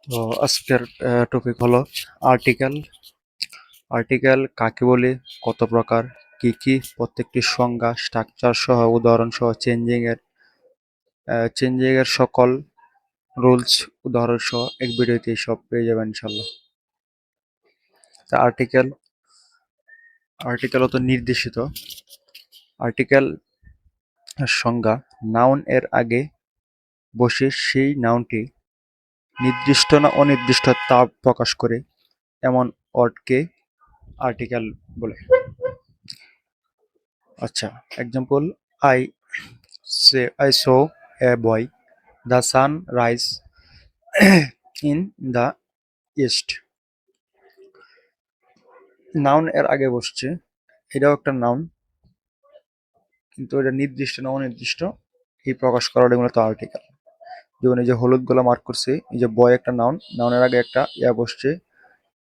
তো আজকের টপিক হলো আর্টিকেল। আর্টিকেল কাকে বলে, কত প্রকার, কি কি, প্রত্যেকটি সংজ্ঞা, স্ট্রাকচার সহ, উদাহরণ সহ, চেঞ্জিং এর সকল রুলস, উদাহরণ সহ এক ভিডিওতে সব পেয়ে যাবেন ইনশাল্লাহ। তা আর্টিকেল আর্টিকেল হতো নির্দেশিত। আর্টিকেল সংজ্ঞা: নাউন এর আগে বসে সেই নাউনটি নির্দিষ্ট না অনির্দিষ্ট তা প্রকাশ করে এমন ওয়ার্ডকে আর্টিকেল বলে। আচ্ছা, example: I I saw a boy. The sun rise in the east. Noun এর আগে বসছে, এটাও একটা নাউন, কিন্তু এটা নির্দিষ্ট না অনির্দিষ্ট এই প্রকাশ করাটা মূলত আর্টিকেল। যেমন এই যে হলুদ গোলা মার্ক করছে, এই যে বয় একটা নাউন, নাউনের আগে একটা ইয়া বসছে,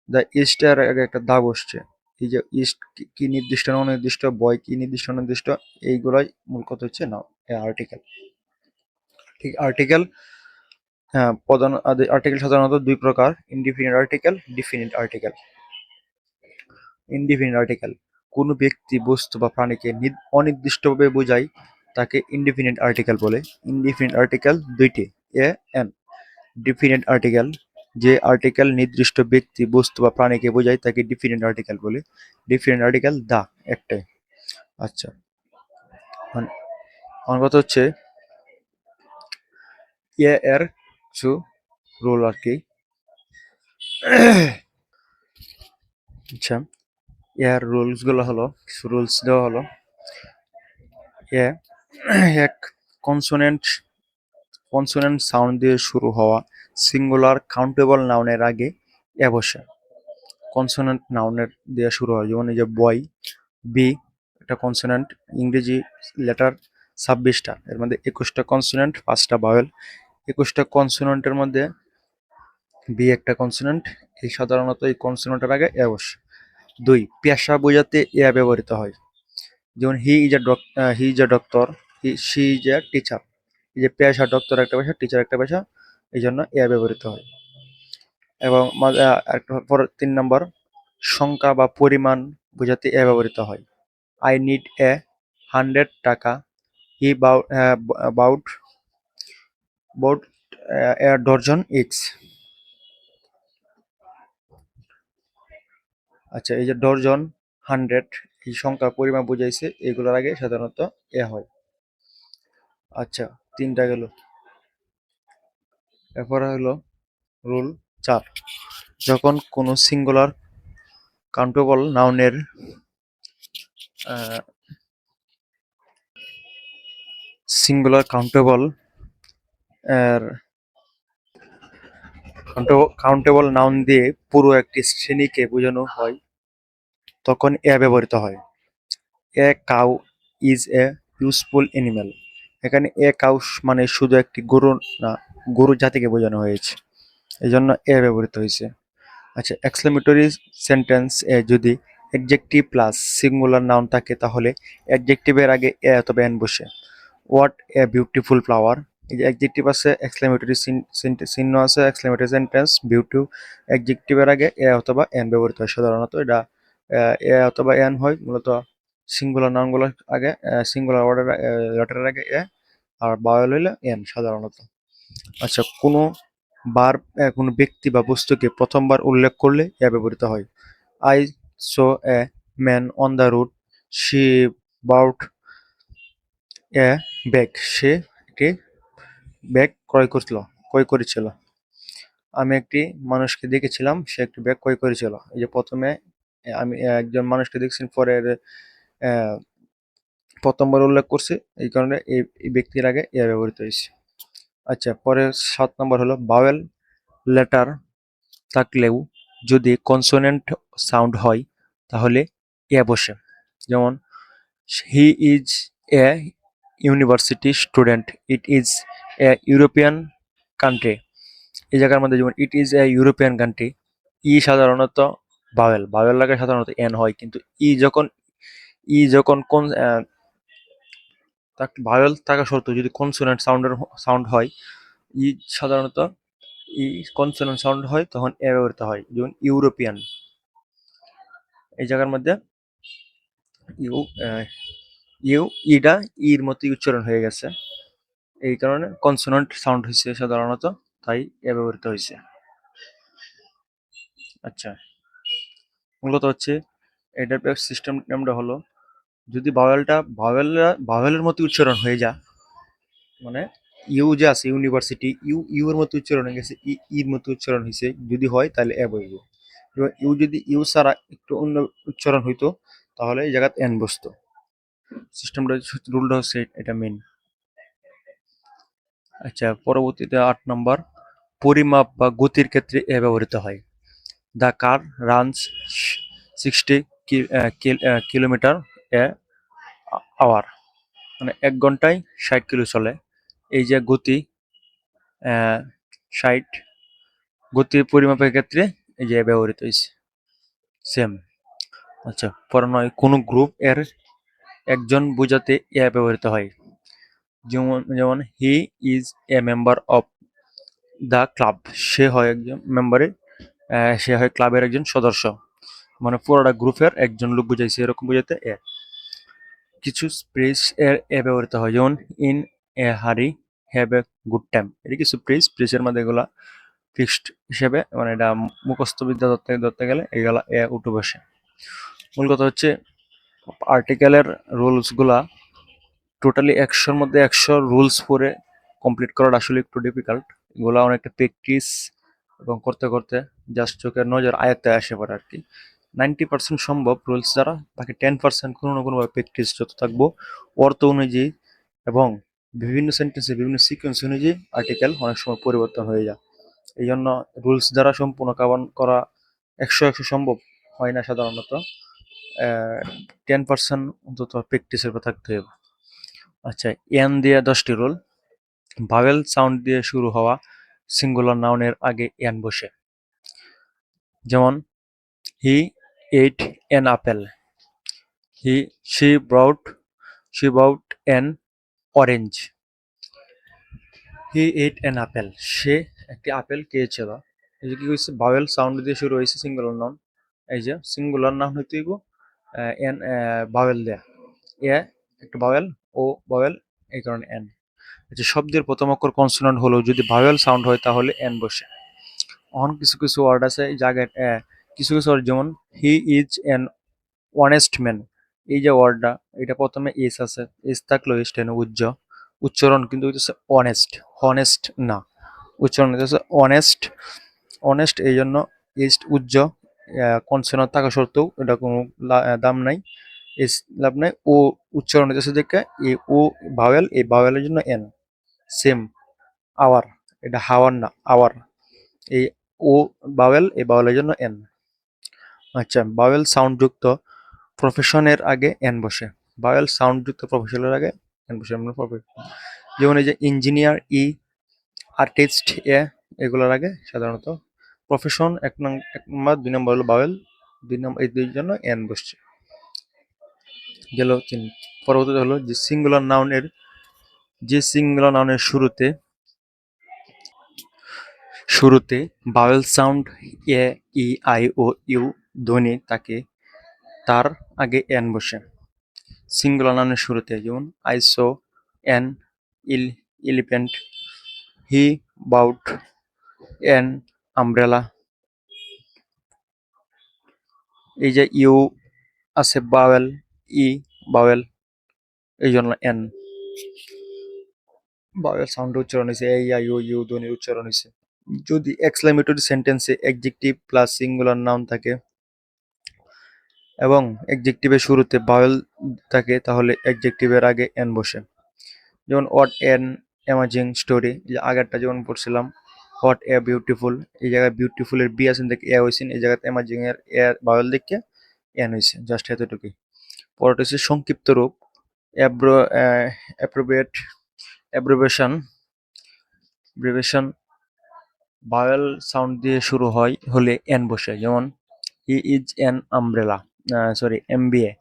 দ্য ইস্ট এর আগে একটা দা বসছে। এই যে ইস্ট কি নির্দিষ্ট না অনির্দিষ্ট, বয় কি নির্দিষ্ট অনির্দিষ্ট, এইগুলাই মূল কথা হচ্ছে নাউন আর্টিকেল। ঠিক, আর্টিকেল প্রধান আর্টিকেল সাধারণত দুই প্রকার: indefinite article, definite article. Indefinite article কোনো ব্যক্তি, বস্তু বা প্রাণীকে অনির্দিষ্টভাবে বোঝায়, তাকে ইনডিফিনিট আর্টিকেল বলে। ইনডিফিনিট আর্টিকেল দুইটি: এ এন। ডিফিনিট আর্টিকেল: যে আর্টিকেল নির্দিষ্ট ব্যক্তি, বস্তু বা প্রাণীকে বোঝায় তাকে ডিফিনিট আর্টিকেল বলে। ডিফিনিট আর্টিকেল দা একটাই। আচ্ছা, মানে আমার কথা হচ্ছে এর কিছু রুল আর কি। আচ্ছা, এর রুলস গুলো হলো, কিছু রুলস দেওয়া হলো। এ এক, কনসোনেন্ট কনসোনেন্ট সাউন্ড দিয়ে শুরু হওয়া সিঙ্গুলার কাউন্টেবল নাউনের আগে এ বসে। কনসোনেন্ট নাউনের দিয়ে শুরু হয়, যেমন এই যে বয়, বি একটা কনসোনেন্ট, ইংরেজি লেটার 26টা, এর মধ্যে 21টা কনসোনেন্ট, 5টা ভাওয়েল। 21টা কনসোনেন্টের মধ্যে বি একটা কনসোনেন্ট, এই সাধারণত এই কনসোনেন্টের আগে এ বসে। 2, পেশা বোঝাতে এ ব্যবহৃত হয়, যেমন he is a doctor, she is a teacher. এই যে পেশা, ডক্টর একটা পেশা, টিচার একটা পেশা, এই জন্য এ ব্যবহৃত হয়। এবং পরের 3 নম্বর, সংখ্যা বা পরিমাণ বোঝাতে এ ব্যবহৃত হয়। আই নিড 100 টাকা, he bought bought a dozen eggs. আচ্ছা, এই যে ডজন, 100, এই সংখ্যা পরিমাণ বুঝাইছে, এগুলোর আগে সাধারণত এ হয়। আচ্ছা, 3টা গেল। এরপরে হলো রুল 4: যখন কোনো কাউন্টেবল নাউনের সিঙ্গুলার এর কাউন্টেবল নাউন দিয়ে পুরো একটি শ্রেণীকে বোঝানো হয়, তখন এ ব্যবহৃত হয়। A cow is a useful animal. এখানে এ কাউ মানে শুধু একটি গরু না, গরু জাতিকে বোঝানো হয়েছে, এই জন্য এ ব্যবহৃত হয়েছে। আচ্ছা, এক্সক্লেমেটরি সেন্টেন্স এ যদি অ্যাডজেক্টিভ প্লাস সিঙ্গুলার নাউন থাকে, তাহলে অ্যাডজেক্টিভের আগে এ অথবা এন বসে। হোয়াট এ বিউটিফুল ফ্লাওয়ার, এই যে অ্যাডজেক্টিভ আছে, এক্সক্লেমেটরি চিহ্ন আছে, এক্সক্লেমেটরি সেন্টেন্স, অ্যাডজেক্টিভের আগে এ অথবা এন ব্যবহৃত হয়। সাধারণত এটা এ অথবা এন হয় মূলত সিঙ্গুলার নাউনগুলোর আগে, সিঙ্গুলার ওয়ার্ডের লেটারের আগে এ, আর বাওয়েল হইলে এন সাধারণত। আচ্ছা, কোনো ব্যক্তি বা বস্তুকে প্রথমবার উল্লেখ করলে এ ব্যবহৃত হয়। I saw a man on the road, she bought a bag. সে একটি ব্যাগ ক্রয় করেছিল। আমি একটি মানুষকে দেখেছিলাম, সে একটি ব্যাগ ক্রয় করেছিল। এই যে প্রথমে আমি একজন মানুষকে দেখছি, পরে আহ, প্রথমবার উল্লেখ করছে, এই কারণে এই ব্যক্তির আগে এ ব্যবহৃত হয়েছে। আচ্ছা, পরে 7 নম্বর হলো বাওয়েল লেটার থাকলেও যদি কনসোনেন্ট সাউন্ড হয়, তাহলে এ বসে। যেমন he is a university student, it is a European country. এই জায়গার মধ্যে যেমন it is a European country, সাধারণত বাওয়েল লাগে সাধারণত এন হয়, কিন্তু যখন কোন ভাওয়েল থাকা সত্ত্বেও যদি কনসোনেন্ট সাউন্ড হয়, ই সাধারণত ই কনসোনেন্ট সাউন্ড হয় তখন এ ব্যবহৃত হয়, যেমন ইউরোপিয়ান। এই জায়গার মধ্যে ইউ ইউ ইটা ইর মতোই উচ্চারণ হয়ে গেছে, এই কারণে কনসোনেন্ট সাউন্ড হয়েছে সাধারণত, তাই এ ব্যবহৃত হয়েছে। আচ্ছা, মূলত হচ্ছে এটার সিস্টেম নামটা হলো, যদি ভাওয়েলের মতো উচ্চারণ হয়ে যায়, মানে ইউ যে আছে ইউনিভার্সিটি, ইউ এর মতো উচ্চারণ হয়ে গেছে, ইর মতো উচ্চারণ হয়েছে যদি হয় তাহলে এ বলবো। এবার ইউ যদি ইউ ছাড়া একটু অন্য উচ্চারণ হইতো তাহলে এই জায়গায় এন বসতো। সিস্টেমটা, রুলটা হচ্ছে এটা মেন। আচ্ছা, পরবর্তীতে 8 নম্বর, পরিমাপ বা গতির ক্ষেত্রে এ ব্যবহৃত হয়। The car runs 60 kilometre a hour, মানে 1 ঘন্টায় 60 কিলো চলে। এই যে গতি, 60, গতির পরিমাপের ক্ষেত্রে এই যে ব্যবহৃত হয়েছে, সেম। আচ্ছা, পরে নয়, কোনো গ্রুপ এর একজন বোঝাতে এ ব্যবহৃত হয়। যেমন যেমন he is a member of the club, সে হয় একজন মেম্বারের, সে হয় ক্লাবের একজন সদস্য, মানে পুরোটা গ্রুপের একজন লোক বুঝাইছে, এরকম বুঝাতে এ। কিছু স্প্রেস এর এ ব্যবহৃত হয়, যেমন ইন এ হারি হ্যাভ এ গুড টাইম। এটা কিছু প্রেসের মধ্যে এগুলা ফিক্সড হিসেবে, মানে এটা মুখস্থ বিদ্যা ধরতে ধরতে গেলে এগুলা এ উঠে বসে। মূল কথা হচ্ছে আর্টিকেলের রুলস গুলা টোটালি 100-র মধ্যে 100 রুলস পড়ে কমপ্লিট করাটা আসলে একটু ডিফিকাল্ট। এগুলা অনেকটা প্র্যাকটিস এবং করতে করতে জাস্ট চোখের নজর আয়ত্তে আসে পড়ে আর কি। 90% সম্ভব রুলস দ্বারা, বাকি 10% কোনো না কোনোভাবে প্র্যাকটিস যত থাকবো, অর্থ অনুযায়ী এবং বিভিন্ন সেন্টেন্সে বিভিন্ন সিকোয়েন্স অনুযায়ী আর্টিকেল অনেক সময় পরিবর্তন হয়ে যায়। এই জন্য রুলস দ্বারা সম্পূর্ণ করা 100 সম্ভব হয় না সাধারণত। 10% অন্তত প্র্যাকটিসের উপর থাকতে হবে। আচ্ছা, এন দিয়ে 10টি রুল। ভাওয়েল সাউন্ড দিয়ে শুরু হওয়া সিঙ্গুলার নাউনের আগে এন বসে, যেমন he ate an apple, he she brought she bought an orange. He ate an apple, সে একটি আপেল খেয়েছিল। এই যে কি হয়েছে, ভাওয়েল সাউন্ড দিয়ে শুরু হয়েছে সিঙ্গুলার নাউন। এই যে সিঙ্গুলার নাউন হইতে হইব এন ভাওয়েল দেয়া, এ একটা ভাওয়েল, ও ভাওয়েল, এই কারণে এন। আচ্ছা, শব্দের প্রথম অক্ষর কনসোনেন্ট হলেও যদি ভাওয়েল সাউন্ড হয় তাহলে এন বসে। অন কিছু কিছু ওয়ার্ড আছে এই জায়গায়, কিছু কিছু ওয়ার্ড, যেমন he is an honest man. এই যে ওয়ার্ডটা, এটা প্রথমে এস আছে, এস থাকলেও এস টেন উচ্চারণ কিন্তু হইতেছে অনেস্ট, হনেস্ট না। উচ্চারণ হইতেছে অনেস্ট, অনেস্ট, এই জন্য এস উজ্জ, কনসোনেন্ট থাকা সত্ত্বেও এটা কোনো দাম নাই, এস লাভ নাই। ও উচ্চারণ হইতেছে দেখে এই ও ভাওয়েল, এই ভাওয়েলের জন্য এন। সেম আওয়ার, এটা হাওয়ার না, আওয়ার। এই ও ভাওয়েল, এই ভাওয়েলের জন্য এন। আচ্ছা, ভাওয়েল সাউন্ড যুক্ত প্রফেশনের আগে এন বসে। ভাওয়েল সাউন্ড যুক্ত প্রফেশনের আগে এন বসে, আমরা যেমন এই যে ইঞ্জিনিয়ার ই, আর্টিস্ট এ, এগুলোর আগে সাধারণত প্রফেশন 1 নম্বর, 2 নম্বর হলো ভাওয়েল, 2 নম্বর, এই দুই জন্য এন বসছে। গেল 3। পরবর্তীতে হলো যে সিঙ্গুলার নাউনের শুরুতে vowel sound A, E, I O U ধ্বনি থাকে, তার আগে এন বসে সিঙ্গুলার নাউনের শুরুতে, যেমন I saw an elephant, he bought an umbrella. এই যে ইউ আছে বাওয়েল, ই বাওয়েল, এই জন্য এন। বাওয়েল সাউন্ড উচ্চারণ হয়েছে, এই আই ও ইউ ধ্বনির উচ্চারণ হয়েছে। যদি এক্সক্লেমেটরি সেন্টেন্সে অ্যাডজেক্টিভ প্লাস সিঙ্গুলার নাউন থাকে এবং অ্যাডজেক্টিভের শুরুতে ভাওয়েল থাকে তাহলে অ্যাডজেক্টিভের আগে এন বসে। যেমন হোয়াট এন অ্যামাজিং স্টোরি, যে আগেরটা যেমন পড়ছিলাম হোয়াট এ বিউটিফুল, এই জায়গায় বিউটিফুলের বি আছেন দেখে এ হয়েছেন, এই জায়গায় অ্যামাজিং এর এ ভাওয়েল দেখে এন হয়েছে, জাস্ট এতটুকুই। পরটা হচ্ছে সংক্ষিপ্ত রূপ, অ্যাপ্রোপ্রিয়েট অ্যাব্রিভিয়েশন ভাওয়েল সাউন্ড দিয়ে শুরু হয় হলে এন বসে, যেমন he is an umbrella, sorry MBA.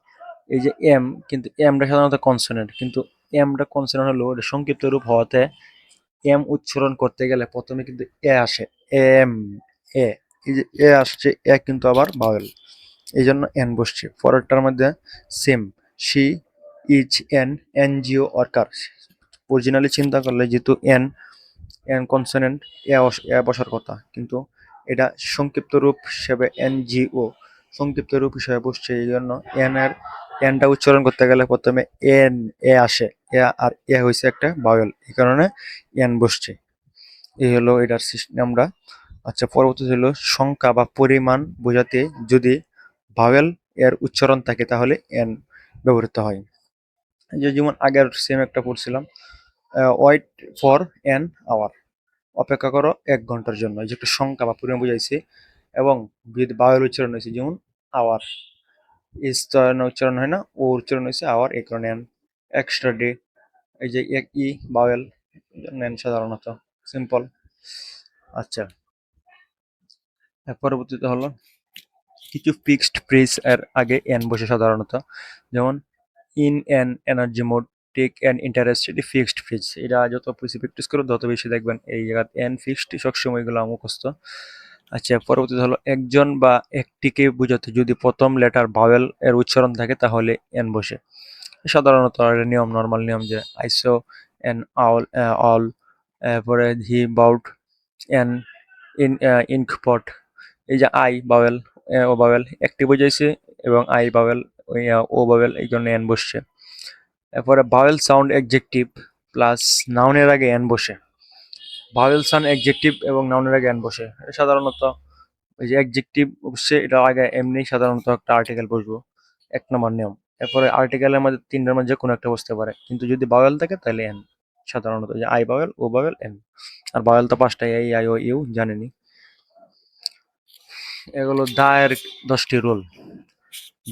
এই যে এম, কিন্তু এমটা সাধারণত কনসোনেন্ট, কিন্তু এমটা কনসোনেন্ট হলেও এটা সংক্ষিপ্ত রূপ হওয়াতে এম উচ্চারণ করতে গেলে প্রথমে কিন্তু এ আসে, এম, এ, এই যে এ আসছে, এ কিন্তু আবার ভাওয়েল, এই জন্য এন বসছে। পরেরটার মধ্যে same, she is an NGO worker. Originally চিন্তা করলে যেহেতু এন, এন কনসোনেন্ট, এ বসার কথা, কিন্তু এটা সংক্ষিপ্ত রূপ হিসেবে এনজিও সংক্ষিপ্ত রূপ হিসেবে বসছে, এই জন্য এনটা উচ্চারণ করতে গেলে প্রথমে এন, এ আসে, এ, আর এ হয়েছে একটা ভাওয়েল, এই কারণে এন বসছে। এই হলো এটার সিস্টেমটা। আচ্ছা, পরবর্তী হলো সংখ্যা বা পরিমাণ বোঝাতে যদি ভাওয়েল এর উচ্চারণ থাকে তাহলে এন ব্যবহৃত হয়। যেমন আগের সেম একটা পড়ছিলাম, ওয়েট ফর এন আওয়ার, অপেক্ষা করো 1 ঘন্টার জন্য, এই যে একটা সংখ্যা বা পরিমাণ বুঝাইছে, এবং যদি ভাওয়েল উচ্চারণ হয়েছে, যেমন আওয়ার, ইস তো উচ্চারণ হয় না, ও উচ্চারণ হয়েছে আওয়ার, এই কারণে এন। এক্সট্রা ডে, এই যে এক ই ভাওয়েল, নেন সাধারণত, সিম্পল। আচ্ছা, পরবর্তীতে হলো কিছু ফিক্সড ফ্রেজ এর আগে এন বসে সাধারণত, যেমন in an energy mode, take an interest, এটি ফিক্সড ফ্রেজ। এটা যত বেশি প্র্যাকটিস করো তত বেশি দেখবেন এই জায়গায় এন ফিক্সড সবসময় এগুলো মুখস্থ। আচ্ছা, পরবর্তীতে হলো একজন বা একটিকে বোঝাতে যদি প্রথম লেটার ভাওয়েল এর উচ্চারণ থাকে তাহলে এন বসে সাধারণত। এটা নিয়ম, নর্মাল নিয়ম, যে আই স অ্যান আউল, অল, পরে he bought an ink pot, এই যে আই বাওয়েল, ও বাওয়েল একটি বোঝাইছে, এবং আই বাওয়েল, ও বাওয়েল, এই জন্য এন বসছে। এরপরে ভাওয়েল সাউন্ড অ্যাডজেক্টিভ প্লাস নাউনের আগে এন বসে। ভাওয়েল সাউন্ড অ্যাডজেক্টিভ এবং নাউনের আগে এন বসে, এটা সাধারণত ওই যে অ্যাডজেক্টিভ বসছে, এটা আগে এমনি সাধারণত একটা আর্টিকেল বসবো, 1 নম্বর নিয়ম। এরপরে আর্টিকেলের মধ্যে 3টার মধ্যে কোনো একটা বসতে পারে, কিন্তু যদি ভাওয়েল থাকে তাহলে এন সাধারণত, যে I vowel, O vowel, an. আর ভাওয়েল তো 5টাই, এই, আই, ও, ইউ, জানেনি। এগুলো দা এর 10টি রুল।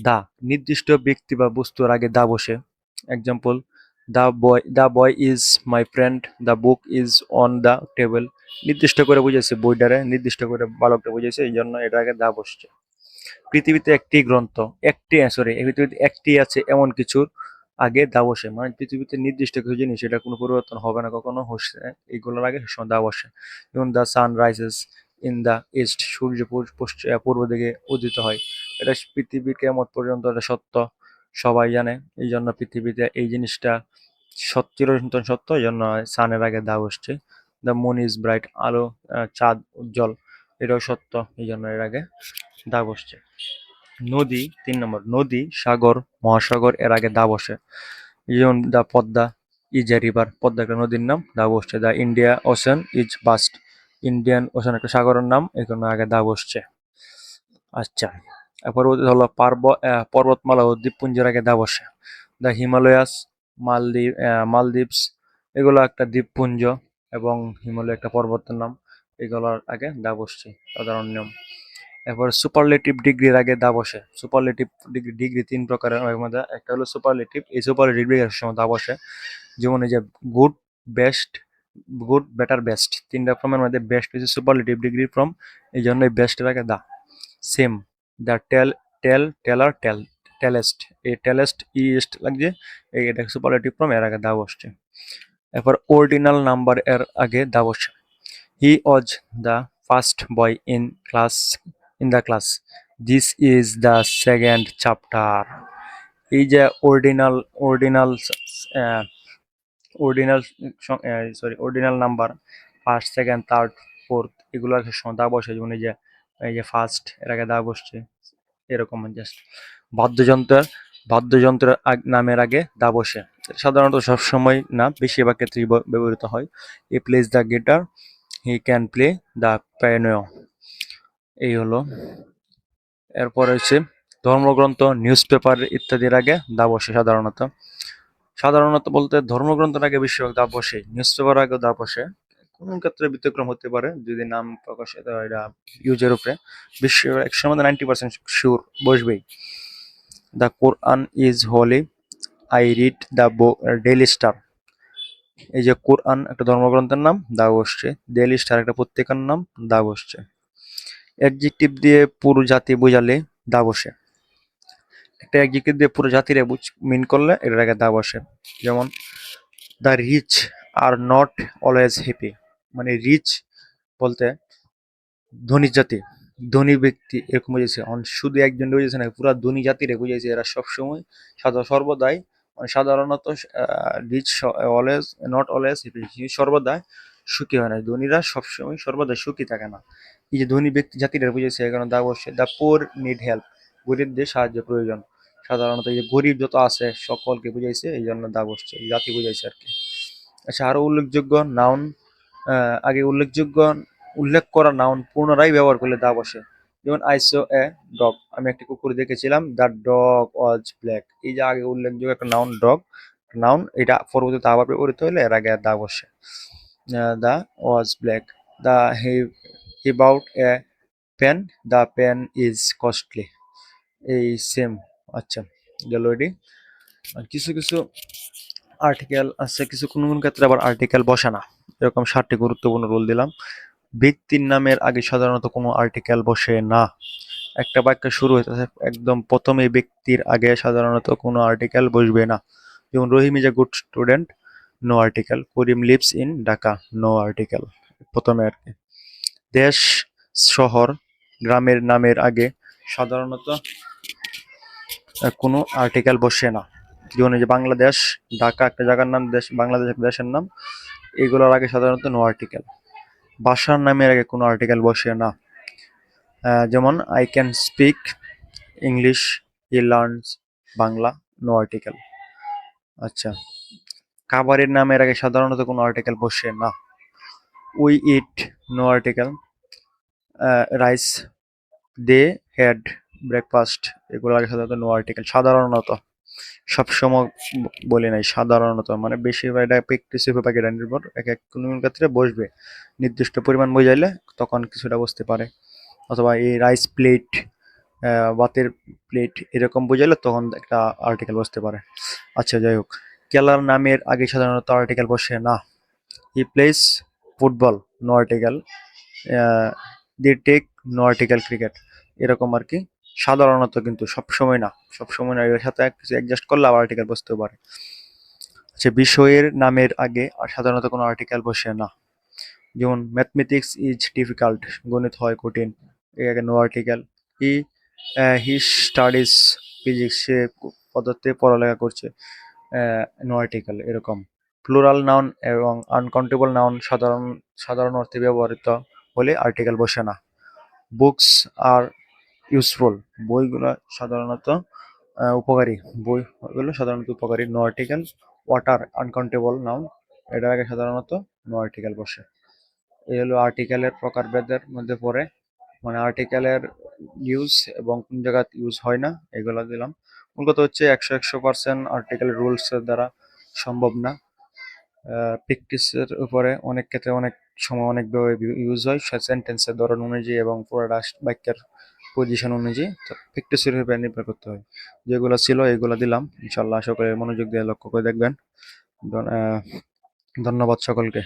দা, নির্দিষ্ট ব্যক্তি বা বস্তুর আগে দা বসে। Example, the boy is my friend, the book is on the table. নির্দিষ্ট করে বুঝেছে বইটারে, নির্দিষ্ট করে বালকটা বুঝেছে, এই জন্য এটা আগে দা বসছে। পৃথিবীতে একটি গ্রন্থ, এই পৃথিবীতে একটি আছে এমন কিছুর আগে দা বসে, মানে পৃথিবীতে নির্দিষ্ট কিছু জিনিস, এটা কোনো পরিবর্তন হবে না কখনো, হচ্ছে এইগুলোর আগে সবসময় দা বসে। যেমন the sun rises in the east, সূর্য পূর্ব দিকে উদিত হয়। এটা পৃথিবী কেয়ামত পর্যন্ত এটা সত্য, সবাই জানে, এই জন্য পৃথিবীতে এই জিনিসটা চিরন্তন সত্য, এই জন্য সানের আগে দা বসছে। দ্য মুন ইজ ব্রাইট, আলো, চাঁদ উজ্জ্বল, এটাও সত্য, এই জন্য এর আগে দা বসছে। নদী, 3 নম্বর, নদী, সাগর, মহাসাগর, এর আগে দা বসে। যেমন the Padma is a river, Padma একটা নদীর নাম, দা বসছে। The India ocean is vast, Indian ocean একটা সাগরের নাম, এই কারণে আগে দা বসছে। আচ্ছা, পরবর্তী হলো পর্বতমালা ও দ্বীপপুঞ্জের আগে দা বসে। দ্য হিমালয়াস, মালদ্বীপস, এগুলো একটা দ্বীপপুঞ্জ, এবং হিমালয় একটা পর্বতের নাম, এগুলোর আগে দা বসছে, সাধারণ নিয়ম। এরপর সুপারলেটিভ ডিগ্রির আগে দা বসে। সুপারলেটিভ ডিগ্রি, 3 প্রকারের, এর মধ্যে একটা হলো সুপারলেটিভ, এই সুপারলেটিভ ডিগ্রির সময় দা বসে। যেমন এই যে good, best, good, better, best, 3টা ফর্মের মধ্যে বেস্ট হচ্ছে সুপারলেটিভ ডিগ্রি ফর্ম, এই জন্য এই বেস্টের আগে দা। সেম, দ্য টেলার, টেলেস্ট, এই টেলেস্ট ইস্ট লাগছে, এটা সুপারলেটিভ ফর্ম, এর আগে দা বসছে। এরপর অর্ডিনাল নাম্বার এর আগে দা বসে। He was the first boy in the class, this is the second chapter. এই যে ordinal ordinal ordinal number, first, second, third, fourth, এগুলোর সময় দা বসে। যেমন এই যে ফার্স্ট, এর আগে দা বসছে, এরকম জাস্ট। বাদ্যযন্ত্রের বাদ্যযন্ত্রের নামের আগে দা বসে, সাধারণত সবসময় না, বেশিরভাগ ক্ষেত্রেই ব্যবহৃত হয়। He plays the guitar, he can play the piano, এই হলো। এরপর হচ্ছে ধর্মগ্রন্থ, নিউজ পেপার ইত্যাদির আগে দা বসে সাধারণত। সাধারণত বলতে ধর্মগ্রন্থের আগে বেশিরভাগ দা বসে, নিউজ পেপার আগে দা বসে। কোন ক্ষেত্রে ব্যতিক্রম হতে পারে, যদি নাম প্রকাশ, এটা ইউজের উপরে। বিশ্ব 100-র মধ্যে 90% শিওর বসবেই। The Quran is holy, I read the Daily Star, এই যে কোরআন একটা ধর্মগ্রন্থের নাম, দা বসছে। ডেইলি স্টার একটা পত্রিকার নাম, দা বসছে। অ্যাডজেক্টিভ দিয়ে পুরো জাতি বোঝালে দা বসে। একটা অ্যাডজেক্টিভ দিয়ে পুরো জাতিরে মিন করলে এটার আগে দা বসে। যেমন the rich are not always happy. মানে রিচ বলতে ধনী জাতি, ধনী ব্যক্তি এরকম বুঝেছে। শুধু একজন বুঝেছে না, পুরা ধনী জাতিরে বুঝেছে। এরা সবসময় সর্বদাই মানে সাধারণত rich always not always happy, সর্বদা সুখী হয় না। ধনীরা সবসময় সর্বদা সুখী থাকে না। এই যে ধনী ব্যক্তি জাতিরা বুঝেছে, এখানে দা বসে দ্য পোর নিড হেল্প, গরিবদের সাহায্য প্রয়োজন। সাধারণত এই যে গরিব যত আছে সকলকে বুঝাইছে, এই জন্য দা বসছে, এই জাতি বুঝাইছে আর কি। আচ্ছা, আরো উল্লেখযোগ্য নাউন, আগে উল্লেখ করা নাউন পুনরায় ব্যবহার করলে দা বসে। যেমন আই সো এ ডগ, আমি একটা কুকুর দেখেছিলাম, দ্য ডগ ওয়াজ ব্ল্যাক। এই যে আগে উল্লেখযোগ্য একটা নাউন ডগ, নাউন, এটা পরবর্তীতে আবার ব্যবহৃত হলে এর আগে দা বসে। The was black, the he bought a pen, the pen is costly. এই সেম। আচ্ছা, গেল এটি। আর কিছু কিছু আর্টিকেল আছে, কিছু কোন কোন ক্ষেত্রে আবার আর্টিকেল বসে না। এরকম 7টি গুরুত্বপূর্ণ রুল দিলাম। ব্যক্তির নামের আগে সাধারণত কোনো আর্টিকেল বসে না। একটা বাক্য শুরু হইতেছে একদম প্রথমে ব্যক্তির আগে সাধারণত কোনো আর্টিকেল বসবে না। যেমন Rahim is a good student, no article. Karim lives in Dhaka, no article প্রথমে আর কি। দেশ, শহর, গ্রামের নামের আগে সাধারণত কোনো আর্টিকেল বসে না। যেমন এই যে বাংলাদেশ, ঢাকা একটা জায়গার নাম, দেশ বাংলাদেশ একটা দেশের নাম, এগুলোর আগে সাধারণত নো আর্টিকেল। ভাষার নামের আগে কোনো আর্টিকেল বসে না। যেমন I can speak English, he learns Bangla, no article. আচ্ছা, খাবারের নামের আগে সাধারণত কোনো আর্টিকেল বসে না। We eat, no article. Rice, they had breakfast, এগুলো আগে সাধারণত নো আর্টিকেল। সাধারণত, সবসময় বলি নাই, সাধারণত মানে বেশিরভাগ এটা প্র্যাকটিসের ব্যাপারে এটা নির্ভর। এক এক কোনো ক্ষেত্রে বসবে, নির্দিষ্ট পরিমাণ বোঝাইলে তখন কিছুটা বসতে পারে। অথবা এই রাইস প্লেট, ভাতের প্লেট, এরকম বোঝাইলে তখন একটা আর্টিকেল বসতে পারে। আচ্ছা, যাই হোক, খেলার নামের আগে সাধারণত আর্টিকেল বসে না। He plays football, no article. দি টেক, নো আর্টিকেল ক্রিকেট, এরকম আর কি। সাধারণত, কিন্তু সবসময় না, সবসময় না, এর সাথে কিছু অ্যাডজাস্ট করলে আবার আর্টিকেল বসতেও পারে। আচ্ছা, বিষয়ের নামের আগে আর সাধারণত কোনো আর্টিকেল বসে না। যেমন ম্যাথমেটিক্স ইজ ডিফিকাল্ট, গণিত হয় কঠিন, এর আগে no article. He he studies physics, সে পদার্থে পড়ালেখা করছে, নো আর্টিকেল এরকম। প্লুরাল নাউন এবং আনকাউন্টেবল নাউন সাধারণ সাধারণ অর্থে ব্যবহৃত হলে আর্টিকেল বসে না। বুকস আর ইউজফুল, বইগুলো সাধারণত উপকারী, বইগুলো সাধারণত উপকারী, no article. Water uncountable noun, এটার আগে সাধারণত নো আর্টিকেল বসে। এই হলো আর্টিকেলের প্রকারভেদের মধ্যে পড়ে, মানে আর্টিকেলের ইউজ এবং কোন জায়গায় ইউজ হয় না, এগুলো দিলাম। মূল কথা হচ্ছে 100% আর্টিকেল রুলস এর দ্বারা সম্ভব না। প্র্যাকটিসের উপরে অনেক ক্ষেত্রে অনেক সময় অনেকভাবে ইউজ হয়, সেন্টেন্সের ধরন অনুযায়ী এবং পুরোটা বাক্যের পজিশন অনুযায়ী। তো প্র্যাকটিসের উপরে নির্ভর করতে হয়। যেগুলো ছিল এগুলো দিলাম, ইনশাল্লাহ আশা করি মনোযোগ দিয়ে লক্ষ্য করে দেখবেন। ধন্যবাদ সকলকে।